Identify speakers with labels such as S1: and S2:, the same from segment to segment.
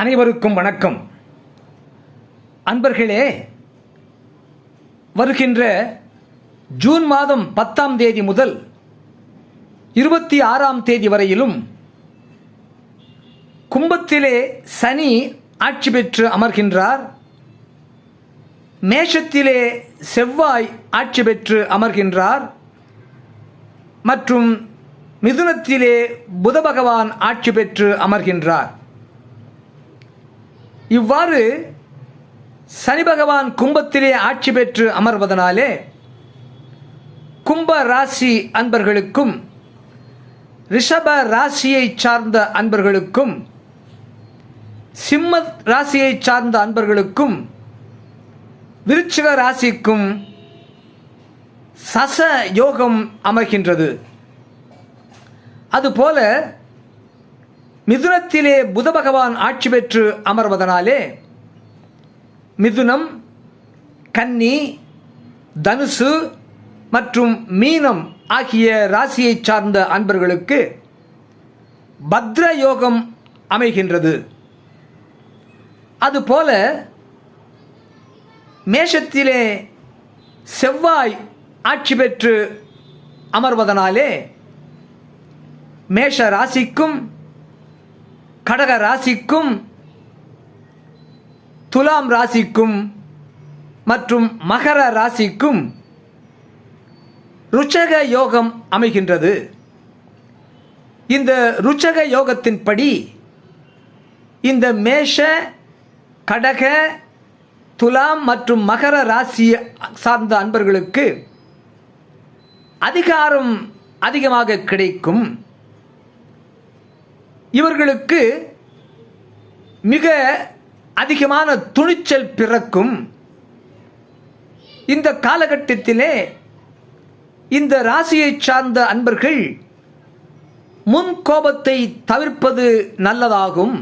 S1: அனைவருக்கும் வணக்கம். அன்பர்களே, வருகின்ற ஜூன் மாதம் 10ஆம் தேதி முதல் 26ஆம் தேதி வரையிலும் கும்பத்திலே சனி ஆட்சி பெற்று அமர்கின்றார். மேஷத்திலே செவ்வாய் ஆட்சி பெற்று அமர்கின்றார். மற்றும் மிதுனத்திலே புத பகவான் ஆட்சி பெற்று அமர்கின்றார். இவ்வாறு சனி பகவான் கும்பத்திலே ஆட்சி பெற்று அமர்வதனாலே கும்ப ராசி அன்பர்களுக்கும் ரிஷப ராசியை சார்ந்த அன்பர்களுக்கும் சிம்ம ராசியை சார்ந்த அன்பர்களுக்கும் விருச்சிக ராசிக்கும் சச யோகம் அமைகின்றது. அதுபோல மிதுனத்திலே புத பகவான் ஆட்சி பெற்று அமர்வதனாலே மிதுனம், கன்னி, தனுசு மற்றும் மீனம் ஆகிய ராசியை சார்ந்த அன்பர்களுக்கு பத்ர யோகம் அமைகின்றது. அதுபோல மேஷத்திலே செவ்வாய் ஆட்சி பெற்று அமர்வதனாலே மேஷ ராசிக்கும் கடக ராசிக்கும் துலாம் ராசிக்கும் மற்றும் மகர ராசிக்கும் ருச்சக யோகம் அமைகின்றது. இந்த ருச்சக யோகத்தின்படி இந்த மேஷ, கடக, துலாம் மற்றும் மகர ராசி சார்ந்த அன்பர்களுக்கு அதிகாரம் அதிகமாக கிடைக்கும். இவர்களுக்கு மிக அதிகமான துணிச்சல் பிறக்கும். இந்த காலகட்டத்திலே இந்த ராசியை சார்ந்த அன்பர்கள் முன் கோபத்தை தவிர்ப்பது நல்லதாகும்.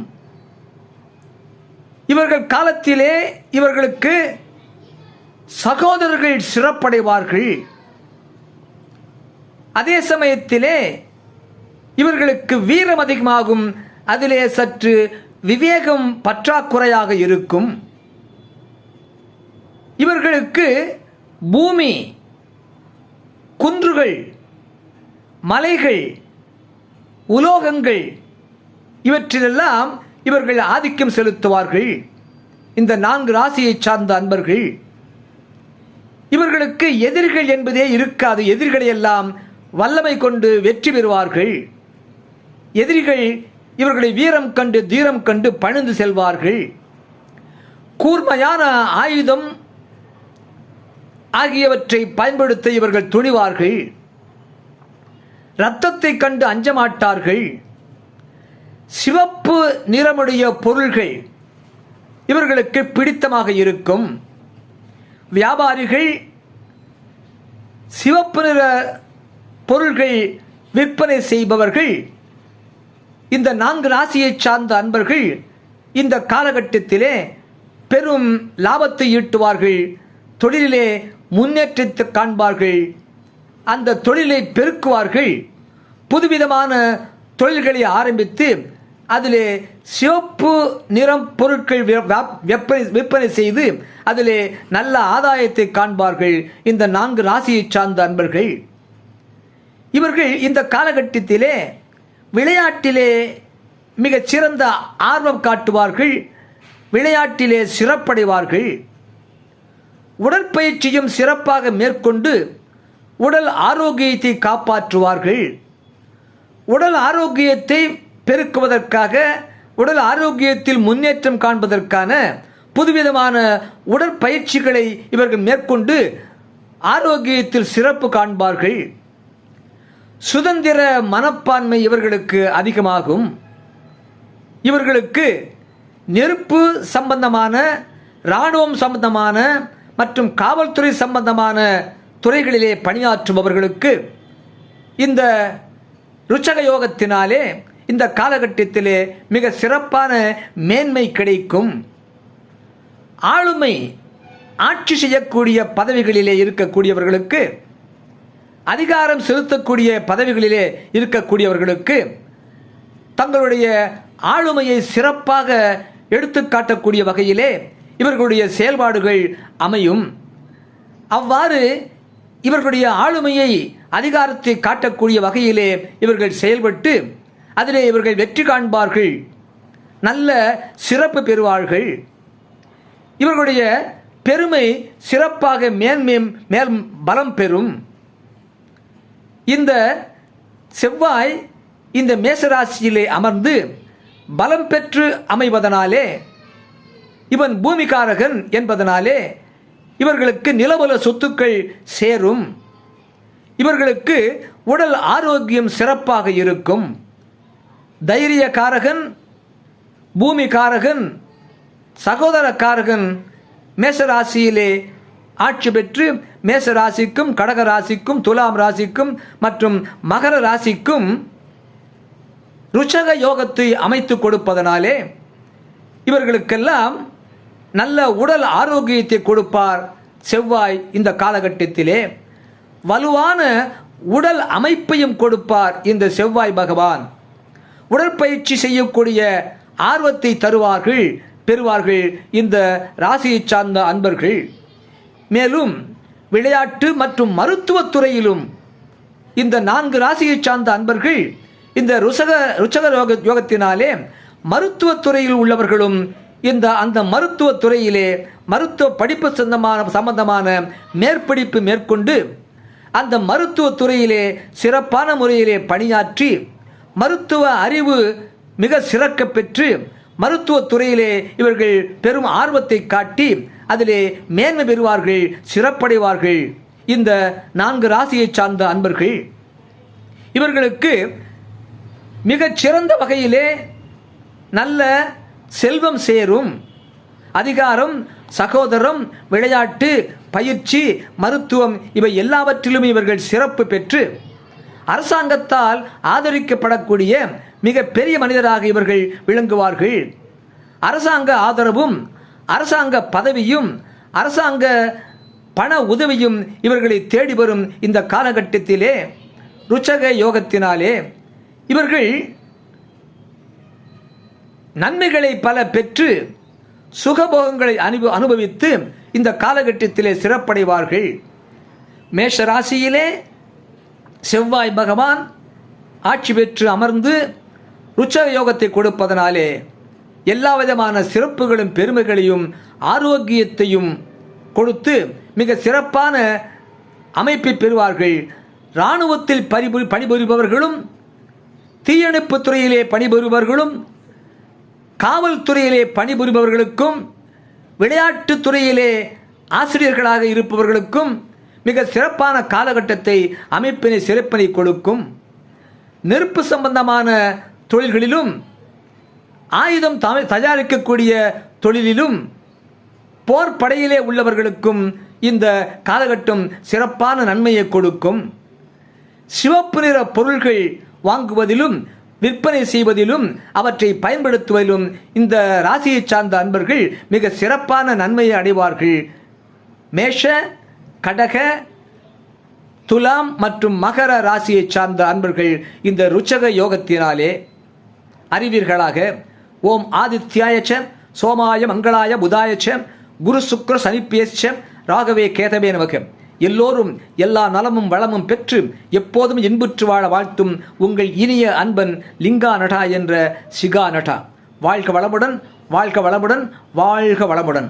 S1: இவர்கள் காலத்திலே இவர்களுக்கு சகோதரர்கள் சிறப்படைவார்கள். அதே சமயத்திலே இவர்களுக்கு வீரம் அதிகமாகும். அதிலே சற்று விவேகம் பற்றாக்குறையாக இருக்கும். இவர்களுக்கு பூமி, குன்றுகள், மலைகள், உலோகங்கள் இவற்றிலெல்லாம் இவர்கள் ஆதிக்கம் செலுத்துவார்கள். இந்த 4 ராசியை சார்ந்த அன்பர்கள் இவர்களுக்கு எதிரிகள் என்பதே இருக்காது. எதிரிகளை எல்லாம் வல்லமை கொண்டு வெற்றி பெறுவார்கள். எதிரிகள் இவர்களை வீரம் கண்டு தீரம் கண்டு பணிந்து செல்வார்கள். கூர்மையான ஆயுதம் ஆகியவற்றை பயன்படுத்த இவர்கள் துணிவார்கள். இரத்தத்தை கண்டு அஞ்சமாட்டார்கள். சிவப்பு நிறமுடைய பொருள்கள் இவர்களுக்கு பிடித்தமாக இருக்கும். வியாபாரிகள் சிவப்பு நிற பொருள்கள் விற்பனை செய்பவர்கள் இந்த 4 ராசியை சார்ந்த அன்பர்கள் இந்த காலகட்டத்திலே பெரும் லாபத்தை ஈட்டுவார்கள். தொழிலிலே முன்னேற்றத்தை காண்பார்கள். அந்த தொழிலை பெருக்குவார்கள். புதுவிதமான தொழில்களை ஆரம்பித்து அதிலே சிவப்பு நிறம் பொருட்கள் விற்பனை செய்து அதிலே நல்ல ஆதாயத்தை காண்பார்கள். இந்த 4 ராசியை சார்ந்த அன்பர்கள் இவர்கள் இந்த காலகட்டத்திலே விளையாட்டிலே மிகச் சிறந்த ஆர்வம் காட்டுவார்கள். விளையாட்டிலே சிறப்படைவார்கள். உடற்பயிற்சியும் சிறப்பாக மேற்கொண்டு உடல் ஆரோக்கியத்தை காப்பாற்றுவார்கள். உடல் ஆரோக்கியத்தை பெருக்குவதற்காக, உடல் ஆரோக்கியத்தில் முன்னேற்றம் காண்பதற்கான புதுவிதமான உடற்பயிற்சிகளை இவர்கள் மேற்கொண்டு ஆரோக்கியத்தில் சிறப்பு காண்பார்கள். சுதந்திர மனப்பான்மை இவர்களுக்கு அதிகமாகும். இவர்களுக்கு நெருப்பு சம்பந்தமான, இராணுவம் சம்பந்தமான மற்றும் காவல்துறை சம்பந்தமான துறைகளிலே பணியாற்றுபவர்களுக்கு இந்த ருச்சக யோகத்தினாலே இந்த காலகட்டத்திலே மிக சிறப்பான மேன்மை கிடைக்கும். ஆளுமை, ஆட்சி செய்யக்கூடிய பதவிகளிலே இருக்கக்கூடியவர்களுக்கு, அதிகாரம் செலுத்தக்கூடிய பதவிகளிலே இருக்கக்கூடியவர்களுக்கு தங்களுடைய ஆளுமையை சிறப்பாக எடுத்து காட்டக்கூடிய வகையிலே இவர்களுடைய செயல்பாடுகள் அமையும். அவ்வாறு இவர்களுடைய ஆளுமையை, அதிகாரத்தை காட்டக்கூடிய வகையிலே இவர்கள் செயல்பட்டு அதிலே இவர்கள் வெற்றி காண்பார்கள், நல்ல சிறப்பு பெறுவார்கள். இவர்களுடைய பெருமை சிறப்பாக மேல் பலம் பெறும். இந்த செவ்வாய் இந்த மேசராசியிலே அமர்ந்து பலம் பெற்று அமைவதனாலே, இவன் பூமிகாரகன் என்பதனாலே இவர்களுக்கு நிலவல சொத்துக்கள் சேரும். இவர்களுக்கு உடல் ஆரோக்கியம் சிறப்பாக இருக்கும். தைரியக்காரகன், பூமிகாரகன், சகோதரக்காரகன் மேசராசியிலே ஆட்சி பெற்று மேசராசிக்கும், கடக ராசிக்கும், துலாம் ராசிக்கும் மற்றும் மகர ராசிக்கும் ருச்சக யோகத்தை அமைத்து கொடுப்பதனாலே இவர்களுக்கெல்லாம் நல்ல உடல் ஆரோக்கியத்தை கொடுப்பார் செவ்வாய். இந்த காலகட்டத்திலே வலுவான உடல் அமைப்பையும் கொடுப்பார் இந்த செவ்வாய் பகவான். உடற்பயிற்சி செய்யக்கூடிய ஆர்வத்தை பெறுவார்கள் இந்த ராசியை சார்ந்த அன்பர்கள். மேலும் விளையாட்டு மற்றும் மருத்துவத்துறையிலும் இந்த 4 ராசியை சார்ந்த அன்பர்கள் இந்த ருச்சக யோகத்தினாலே மருத்துவத்துறையில் உள்ளவர்களும் அந்த மருத்துவத்துறையிலே மருத்துவ படிப்பு சம்பந்தமான மேற்படிப்பு மேற்கொண்டு அந்த மருத்துவத்துறையிலே சிறப்பான முறையிலே பணியாற்றி மருத்துவ அறிவு மிக சிறக்க பெற்று மருத்துவத்துறையிலே இவர்கள் பெரும் ஆர்வத்தை காட்டி அதிலே மேன்மை பெறுவார்கள், சிறப்படைவார்கள். இந்த 4 ராசியை சார்ந்த அன்பர்கள் இவர்களுக்கு மிகச் சிறந்த வகையிலே நல்ல செல்வம் சேரும். அதிகாரம், சகோதரம், விளையாட்டு, பயிற்சி, மருத்துவம் இவை எல்லாவற்றிலும் இவர்கள் சிறப்பு பெற்று அரசாங்கத்தால் ஆதரிக்கப்படக்கூடிய மிக பெரிய மனிதராக இவர்கள் விளங்குவார்கள். அரசாங்க ஆதரவும், அரசாங்க பதவியும், அரசாங்க பண உதவியும் இவர்களை தேடி வரும் இந்த காலகட்டத்திலே ருச்சக யோகத்தினாலே இவர்கள் நன்மைகளை பல பெற்று சுகபோகங்களை அனுபவித்து இந்த காலகட்டத்திலே சிறப்படைவார்கள். மேஷ ராசியிலே செவ்வாய் பகவான் ஆட்சி பெற்று அமர்ந்து ருச்சக யோகத்தை கொடுப்பதனாலே எல்லா விதமான சிறப்புகளும் பெருமைகளையும் ஆரோக்கியத்தையும் கொடுத்து மிக சிறப்பான அமைப்பை பெறுவார்கள். இராணுவத்தில் பணிபுரிபவர்களும், தீயணைப்பு துறையிலே பணிபுரிபவர்களும், காவல்துறையிலே பணிபுரிபவர்களுக்கும், விளையாட்டுத் துறையிலே ஆசிரியர்களாக இருப்பவர்களுக்கும் மிக சிறப்பான காலகட்டத்தை அமைப்பினை சிறப்பினை கொடுக்கும். நெருப்பு சம்பந்தமான தொழில்களிலும், ஆயுதம் தயாரிக்கக்கூடிய தொழிலிலும், போர் படையிலே உள்ளவர்களுக்கும் இந்த காலகட்டம் சிறப்பான நன்மையை கொடுக்கும். சிவப்பு நிற பொருள்கள் வாங்குவதிலும், விற்பனை செய்வதிலும், அவற்றை பயன்படுத்துவதிலும் இந்த ராசியை சார்ந்த அன்பர்கள் மிக சிறப்பான நன்மையை அடைவார்கள். மேஷ, கடக, துலாம் மற்றும் மகர ராசியை சார்ந்த அன்பர்கள் இந்த ருச்சக யோகத்தினாலே அறிவீர்களாக. ஓம் ஆதித்யாயச்ச சோமாய மங்களாய புதாயச்ச குரு சுக்ர சனிப்பேச்ச ராகவே கேதவே நமக. எல்லோரும் எல்லா நலமும் வளமும் பெற்று எப்போதும் இன்புற்று வாழ வாழ்த்தும் உங்கள் இனிய அன்பன் லிங்கா நட்டா என்ற சிகா நட்டா. வாழ்க வளமுடன், வாழ்க வளமுடன், வாழ்க வளமுடன்.